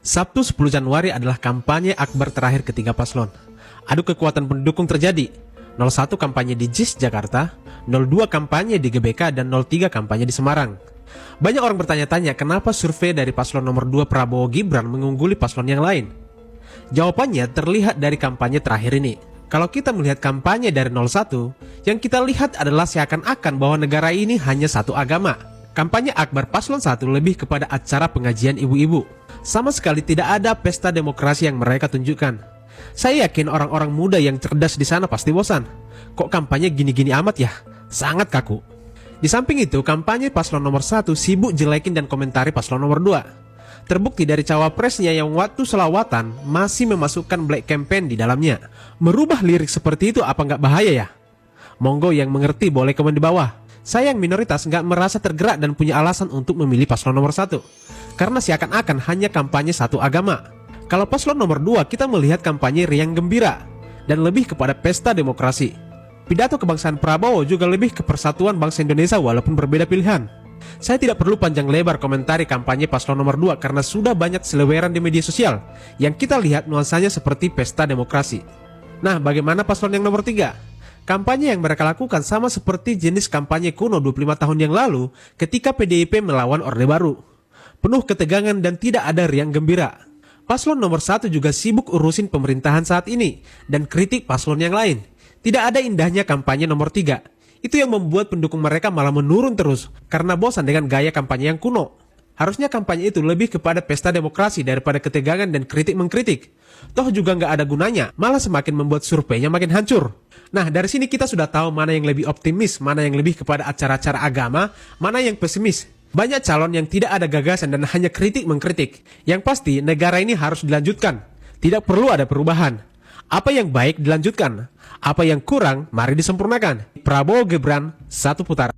Sabtu 10 Januari adalah kampanye akbar terakhir ketiga paslon. Adu kekuatan pendukung terjadi. 01 kampanye di JIS Jakarta, 02 kampanye di GBK, dan 03 kampanye di Semarang. Banyak orang bertanya-tanya kenapa survei dari paslon nomor 2 Prabowo Gibran mengungguli paslon yang lain. Jawabannya terlihat dari kampanye terakhir ini. Kalau kita melihat kampanye dari 01, yang kita lihat adalah seakan-akan bahwa negara ini hanya satu agama. Kampanye akbar paslon 1 lebih kepada acara pengajian ibu-ibu. Sama sekali tidak ada pesta demokrasi yang mereka tunjukkan. Saya yakin orang-orang muda yang cerdas di sana pasti bosan. Kok kampanye gini-gini amat ya? Sangat kaku. Di samping itu, kampanye paslon nomor 1 sibuk jelekin dan komentari paslon nomor 2. Terbukti dari cawapresnya yang waktu selawatan masih memasukkan black campaign di dalamnya. Merubah lirik seperti itu apa nggak bahaya ya? Monggo yang mengerti boleh komen di bawah. Saya yang minoritas nggak merasa tergerak dan punya alasan untuk memilih paslon nomor 1. Karena seakan-akan hanya kampanye satu agama. Kalau paslon nomor 2 kita melihat kampanye riang gembira dan lebih kepada pesta demokrasi. Pidato kebangsaan Prabowo juga lebih ke persatuan bangsa Indonesia walaupun berbeda pilihan. Saya tidak perlu panjang lebar komentari kampanye paslon nomor 2 karena sudah banyak seleweran di media sosial yang kita lihat nuansanya seperti pesta demokrasi. Nah, bagaimana paslon yang nomor 3? Kampanye yang mereka lakukan sama seperti jenis kampanye kuno 25 tahun yang lalu ketika PDIP melawan Orde Baru. Penuh ketegangan dan tidak ada riang gembira. Paslon nomor 1 juga sibuk urusin pemerintahan saat ini dan kritik paslon yang lain. Tidak ada indahnya kampanye nomor 3. Itu yang membuat pendukung mereka malah menurun terus karena bosan dengan gaya kampanye yang kuno. Harusnya kampanye itu lebih kepada pesta demokrasi daripada ketegangan dan kritik mengkritik. Toh juga nggak ada gunanya, malah semakin membuat surveinya makin hancur. Nah, dari sini kita sudah tahu mana yang lebih optimis, mana yang lebih kepada acara-acara agama, mana yang pesimis. Banyak calon yang tidak ada gagasan dan hanya kritik mengkritik. Yang pasti negara ini harus dilanjutkan. Tidak perlu ada perubahan. Apa yang baik dilanjutkan. Apa yang kurang mari disempurnakan. Prabowo Gibran, satu putaran.